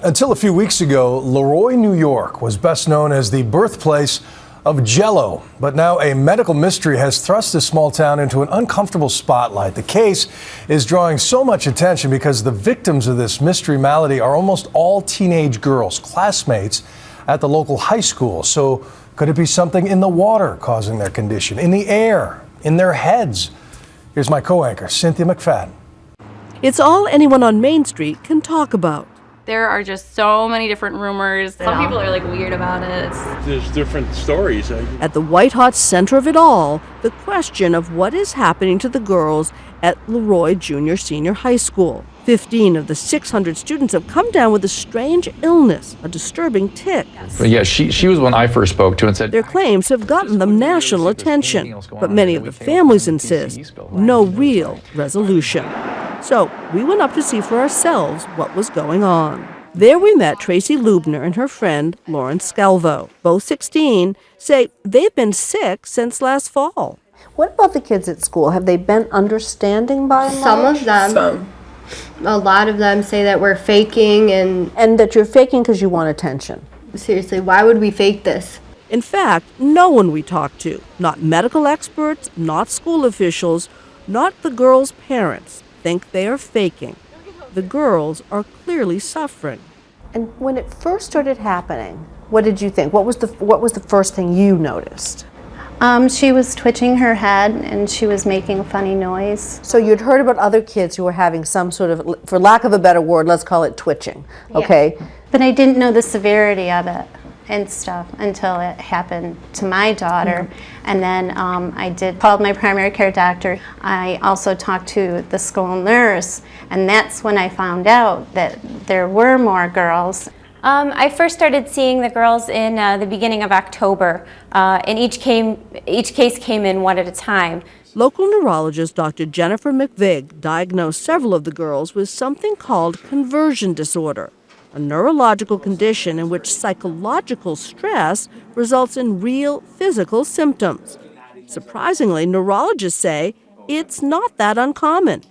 Until a few weeks ago, Leroy, New York was best known as the birthplace of Jell-O. But now a medical mystery has thrust this small town into an uncomfortable spotlight. The case is drawing so much attention because the victims of this mystery malady are almost all teenage girls, classmates at the local high school. So could it be something in the water causing their condition, in the air, in their heads? Here's my co-anchor, Cynthia McFadden. It's all anyone on Main Street can talk about. There are just so many different rumors. Some people are weird about it. There's different stories. At the white-hot center of it all, the question of what is happening to the girls at Leroy Junior Senior High School. 15 of the 600 students have come down with a strange illness, a disturbing tic. But yeah, she was one I first spoke to and said... Their claims have gotten them national attention, but many of the families insist no real resolution. So we went up to see for ourselves what was going on. There we met Tracy Lubner and her friend Lauren Scalvo. Both 16 say they've been sick since last fall. What about the kids at school? Have they been understanding by and large? Some of them. A lot of them say that we're faking and that you're faking because you want attention. Seriously, why would we fake this? In fact, no one we talked to, not medical experts, not school officials, not the girls' parents, think they are faking. The girls are clearly suffering. And when it first started happening, what did you think? What was the first thing you noticed? She was twitching her head and she was making a funny noise. So you'd heard about other kids who were having some sort of, for lack of a better word, let's call it twitching, okay? Yeah. But I didn't know the severity of it and stuff until it happened to my daughter. Mm-hmm. And then I called my primary care doctor. I also talked to the school nurse, and that's when I found out that there were more girls. I first started seeing the girls in the beginning of October, and each case came in one at a time. Local neurologist Dr. Jennifer McVig diagnosed several of the girls with something called conversion disorder, a neurological condition in which psychological stress results in real physical symptoms. Surprisingly, neurologists say it's not that uncommon.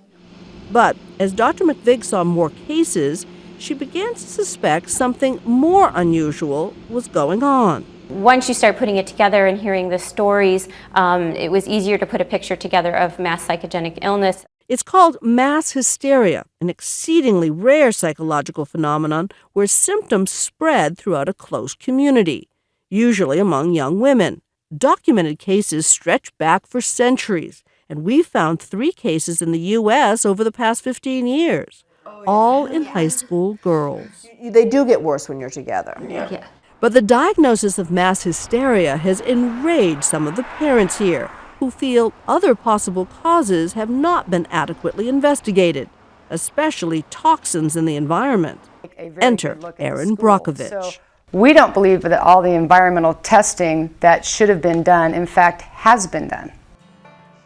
But as Dr. McVig saw more cases, she began to suspect something more unusual was going on. Once you start putting it together and hearing the stories, it was easier to put a picture together of mass psychogenic illness. It's called mass hysteria, an exceedingly rare psychological phenomenon where symptoms spread throughout a close community, usually among young women. Documented cases stretch back for centuries, and we've found 3 cases in the U.S. over the past 15 years. All in high school girls. They do get worse when you're together. Yeah. But the diagnosis of mass hysteria has enraged some of the parents here, who feel other possible causes have not been adequately investigated, especially toxins in the environment. Enter Erin Brockovich. So we don't believe that all the environmental testing that should have been done, in fact, has been done.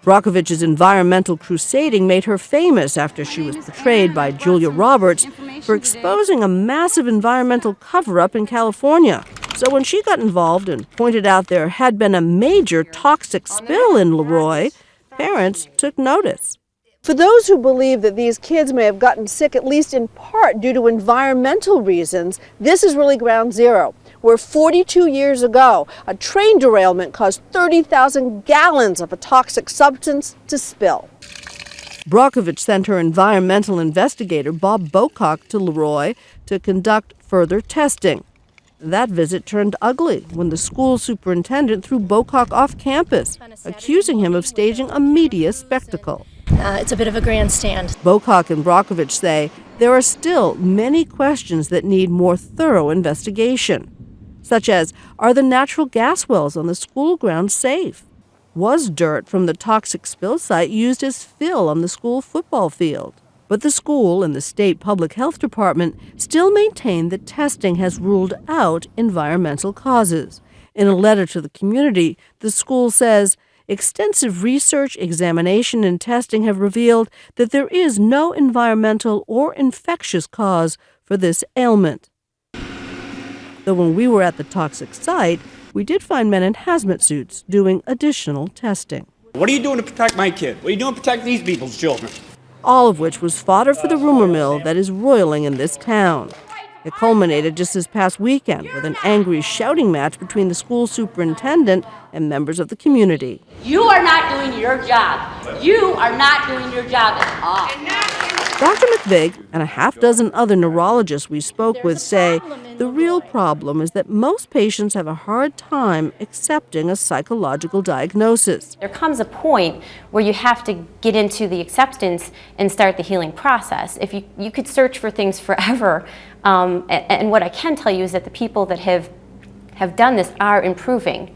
Brockovich's environmental crusading made her famous after she was portrayed by Julia Roberts for exposing a massive environmental cover-up in California. So when she got involved and pointed out there had been a major toxic spill in Leroy, parents took notice. For those who believe that these kids may have gotten sick, at least in part due to environmental reasons, this is really ground zero, where 42 years ago, a train derailment caused 30,000 gallons of a toxic substance to spill. Brockovich sent her environmental investigator, Bob Bocock, to Leroy to conduct further testing. That visit turned ugly when the school superintendent threw Bocock off campus, accusing him of staging a media spectacle. It's a bit of a grandstand. Bocock and Brockovich say there are still many questions that need more thorough investigation, such as, are the natural gas wells on the school grounds safe? Was dirt from the toxic spill site used as fill on the school football field? But the school and the state public health department still maintain that testing has ruled out environmental causes. In a letter to the community, the school says, extensive research, examination, and testing have revealed that there is no environmental or infectious cause for this ailment. Though when we were at the toxic site, we did find men in hazmat suits doing additional testing. What are you doing to protect my kid? What are you doing to protect these people's children? All of which was fodder for the rumor mill that is roiling in this town. It culminated just this past weekend with an angry shouting match between the school superintendent and members of the community. You are not doing your job. You are not doing your job at all. Dr. McVig and a half dozen other neurologists we spoke with say the real problem is that most patients have a hard time accepting a psychological diagnosis. There comes a point where you have to get into the acceptance and start the healing process. If you could search for things forever, and what I can tell you is that the people that have done this are improving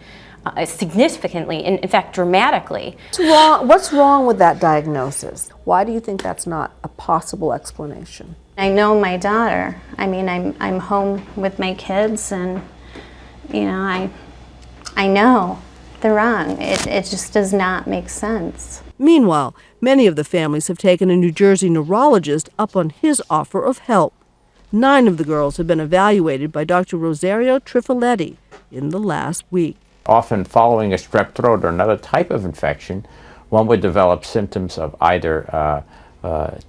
significantly, in fact dramatically. What's wrong with that diagnosis? Why do you think that's not a possible explanation? I know my daughter. I mean, I'm home with my kids, and you know, I know they're wrong. It just does not make sense. Meanwhile, many of the families have taken a New Jersey neurologist up on his offer of help. 9 of the girls have been evaluated by Dr. Rosario Trifoletti in the last week. Often following a strep throat or another type of infection, one would develop symptoms of either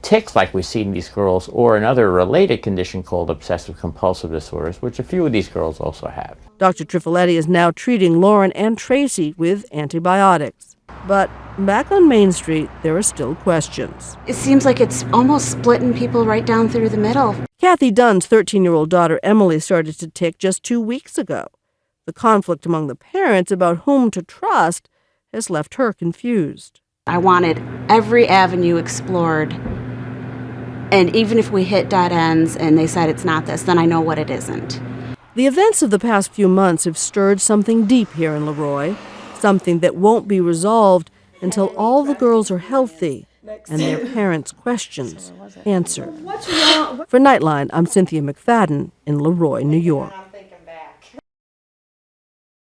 tics like we see in these girls, or another related condition called obsessive compulsive disorders, which a few of these girls also have. Dr. Trifoletti is now treating Lauren and Tracy with antibiotics. But back on Main Street, there are still questions. It seems like it's almost splitting people right down through the middle. Kathy Dunn's 13-year-old daughter Emily started to tic just 2 weeks ago. The conflict among the parents about whom to trust has left her confused. I wanted every avenue explored, and even if we hit dead ends and they said it's not this, then I know what it isn't. The events of the past few months have stirred something deep here in Leroy, something that won't be resolved until all the girls are healthy and their parents' questions answered. For Nightline, I'm Cynthia McFadden in Leroy, New York.